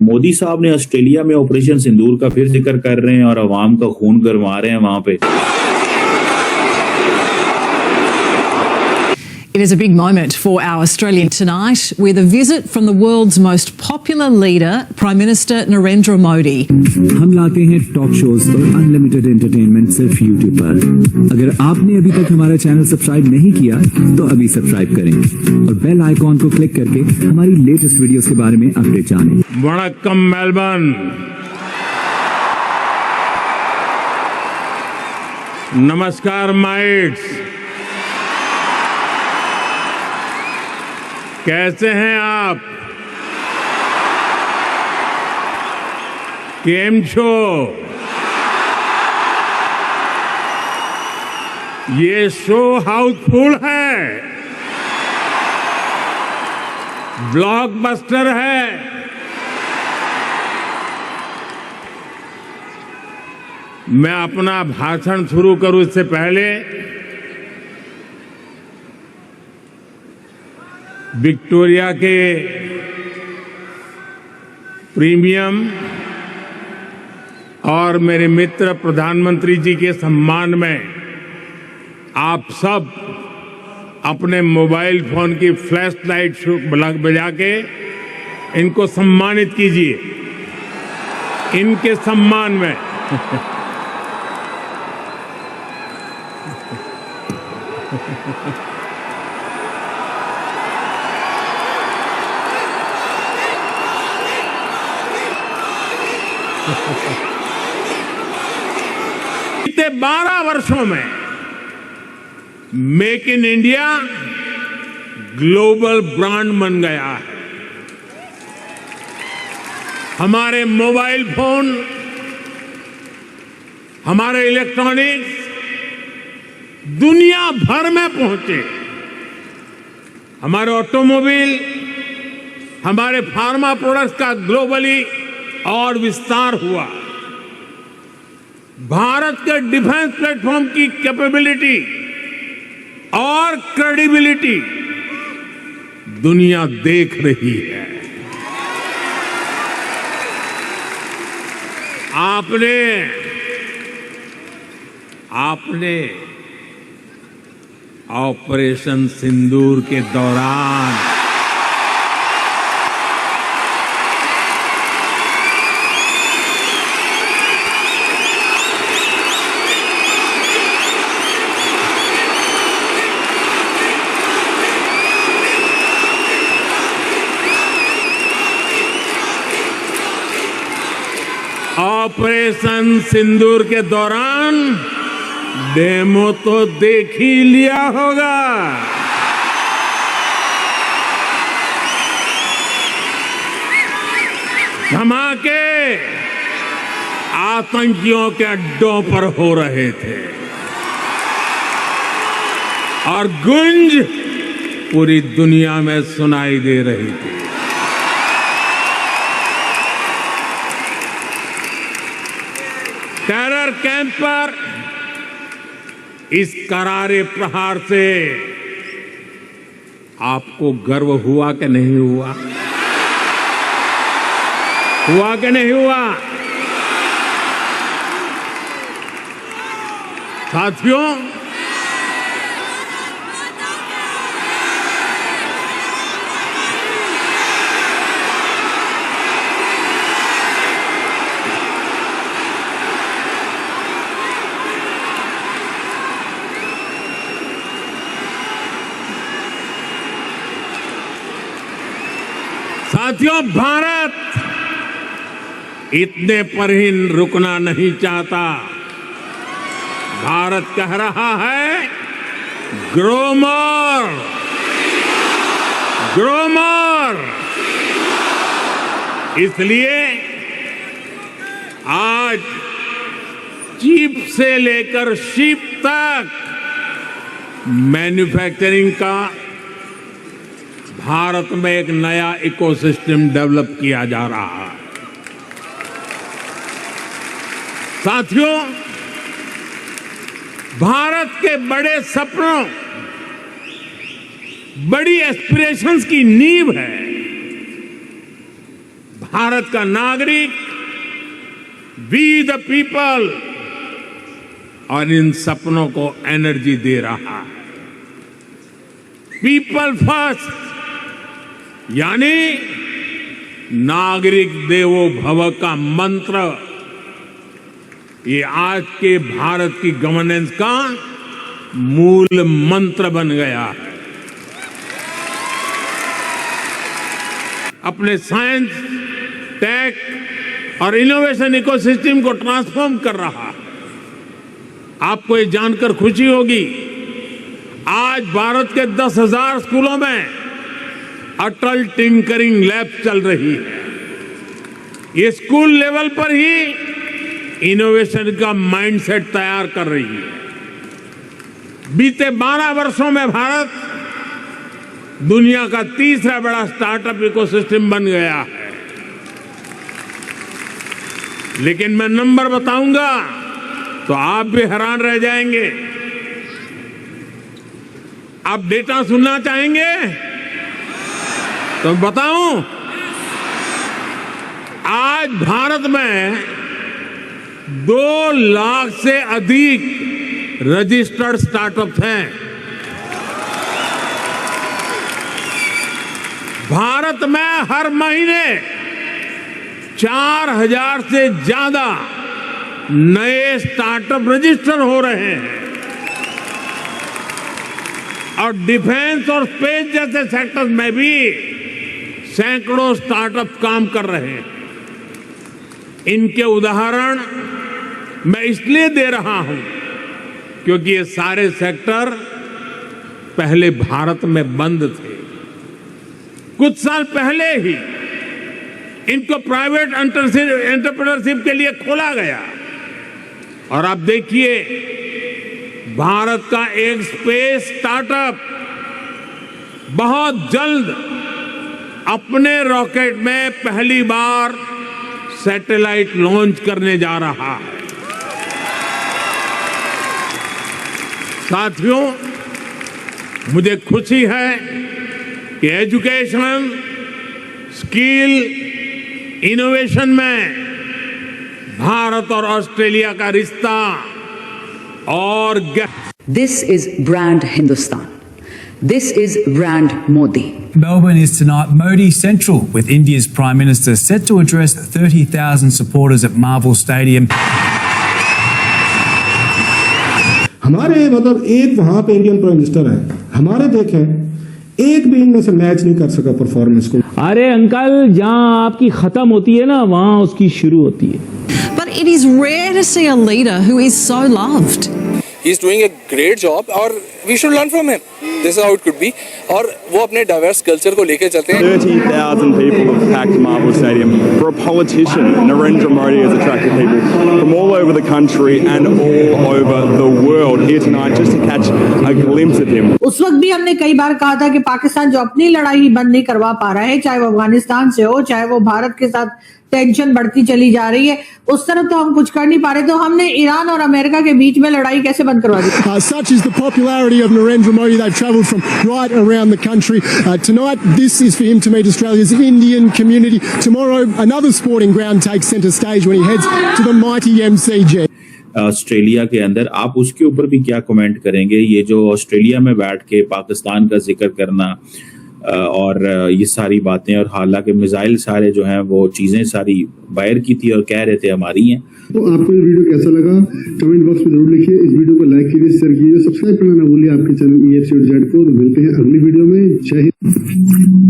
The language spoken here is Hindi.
मोदी साहब ने ऑस्ट्रेलिया में ऑपरेशन सिंदूर का फिर जिक्र कर रहे हैं और अवाम का खून गरमा रहे हैं वहां पे। It is a big moment for our Australian tonight with a visit from the world's most popular leader, Prime Minister Narendra Modi. हम लाते हैं टॉक शोज और अनलिमिटेड एंटरटेनमेंट सिर्फ यूट्यूब पर। अगर आपने अभी तक हमारा चैनल सब्सक्राइब नहीं किया तो अभी सब्सक्राइब करें और बेल आइकॉन को क्लिक करके हमारी लेटेस्ट वीडियोस के बारे में अपडेट जानें। वणक्कम मेलबर्न, नमस्कार माइट्स, कैसे हैं आप? केम छो? ये शो हाउसफुल है, ब्लॉकबस्टर है। मैं अपना भाषण शुरू करूं इससे पहले विक्टोरिया के प्रीमियम और मेरे मित्र प्रधानमंत्री जी के सम्मान में आप सब अपने मोबाइल फोन की फ्लैश लाइट बजा के इनको सम्मानित कीजिए। इनके सम्मान में बीते 12 वर्षों में make in India global brand बन गया है। हमारे मोबाइल फोन, हमारे इलेक्ट्रॉनिक्स दुनिया भर में पहुंचे। हमारे ऑटोमोबाइल, हमारे फार्मा प्रोडक्ट्स का ग्लोबली और विस्तार हुआ। भारत के डिफेंस प्लेटफॉर्म की कैपेबिलिटी और क्रेडिबिलिटी दुनिया देख रही है। आपने ऑपरेशन सिंदूर के दौरान डेमो तो देख ही लिया होगा। धमाके आतंकियों के अड्डों पर हो रहे थे और गूंज पूरी दुनिया में सुनाई दे रही थी। टेरर कैंप पर इस करारे प्रहार से आपको गर्व हुआ कि नहीं हुआ? हुआ कि नहीं हुआ? साथियों, भारत इतने पर ही रुकना नहीं चाहता। भारत कह रहा है ग्रो मोर, ग्रो मोर। इसलिए आज चिप से लेकर शिप तक मैन्युफैक्चरिंग का भारत में एक नया इकोसिस्टम डेवलप किया जा रहा है। साथियों, भारत के बड़े सपनों, बड़ी एस्पिरेशंस की नींव है भारत का नागरिक, वी द पीपल, और इन सपनों को एनर्जी दे रहा है। पीपल फर्स्ट, यानी नागरिक देवो भव का मंत्र, ये आज के भारत की गवर्नेंस का मूल मंत्र बन गया है। अपने साइंस, टेक और इनोवेशन इकोसिस्टम को ट्रांसफॉर्म कर रहा है। आपको ये जानकर खुशी होगी, आज भारत के 10,000 स्कूलों में अटल टिंकरिंग लैब चल रही है। ये स्कूल लेवल पर ही इनोवेशन का माइंडसेट तैयार कर रही है। बीते 12 वर्षों में भारत दुनिया का तीसरा बड़ा स्टार्टअप इकोसिस्टम बन गया है। लेकिन मैं नंबर बताऊंगा तो आप भी हैरान रह जाएंगे। आप डेटा सुनना चाहेंगे तो बताऊं, आज भारत में 2 लाख से अधिक रजिस्टर्ड स्टार्टअप्स हैं। भारत में हर महीने 4,000 से ज्यादा नए स्टार्टअप रजिस्टर हो रहे हैं और डिफेंस और स्पेस जैसे सेक्टर्स में भी सैकड़ों स्टार्टअप काम कर रहे हैं। इनके उदाहरण मैं इसलिए दे रहा हूं क्योंकि ये सारे सेक्टर पहले भारत में बंद थे। कुछ साल पहले ही इनको प्राइवेट एंटरप्रेन्योरशिप के लिए खोला गया और आप देखिए, भारत का एक स्पेस स्टार्टअप बहुत जल्द अपने रॉकेट में पहली बार सैटेलाइट लॉन्च करने जा रहा है। साथियों, मुझे खुशी है कि एजुकेशन, स्किल, इनोवेशन में भारत और ऑस्ट्रेलिया का रिश्ता और This is brand Hindustan. This is brand Modi. Melbourne is tonight Modi Central, with India's Prime Minister set to address 30,000 supporters at Marvel Stadium. हमारे मतलब एक वहां पे इंडियन प्राइम मिनिस्टर है, हमारे देखें एक भी इनमें से मैच नहीं कर सका परफॉर्मेंस को। अरे अंकल, जहां आपकी खत्म होती है ना, वहां उसकी शुरू होती है। But it is rare to see a leader who is so loved. He's doing a great job और we should learn from him. This is how it could be. और वो अपने diverse culture को लेके चलते हैं। 30,000 people have packed Marvel Stadium. For a politician, Narendra Modi has attracted people from all over the country and all over the world here tonight just to catch a glimpse of him. उस वक्त भी हमने कई बार कहा था कि पाकिस्तान जो अपनी लड़ाई बंद नहीं करवा पा रहा है, चाहे वो अफगानिस्तान से हो, चाहे वो भारत के साथ टेंशन बढ़ती चली जा रही है, उस तरफ तो हम कुछ कर नहीं पा रहे, तो हमने ईरान और अमेरिका के बीच में लड़ाई कैसे बंद करवा दी? Such is the popularity of Narendra Modi. They've travelled from right around the country. Tonight, this is for him to meet Australia's Indian community. Tomorrow, another sporting ground takes centre stage when he heads to the mighty MCG. Australia के अंदर आप उसके ऊपर भी क्या कमेंट करेंगे? ये जो ऑस्ट्रेलिया में बैठ के पाकिस्तान का जिक्र करना और ये सारी बातें, और हालांकि मिसाइल सारे जो हैं वो चीजें सारी बाहर की थी और कह रहे थे हमारी हैं। तो आपको ये वीडियो कैसा लगा कमेंट बॉक्स में जरूर लिखिए। इस वीडियो को लाइक कीजिए, शेयर कीजिए, सब्सक्राइब करना ना भूलिए आपके चैनल EFC.Z को। मिलते हैं अगली वीडियो में। जय हिंद।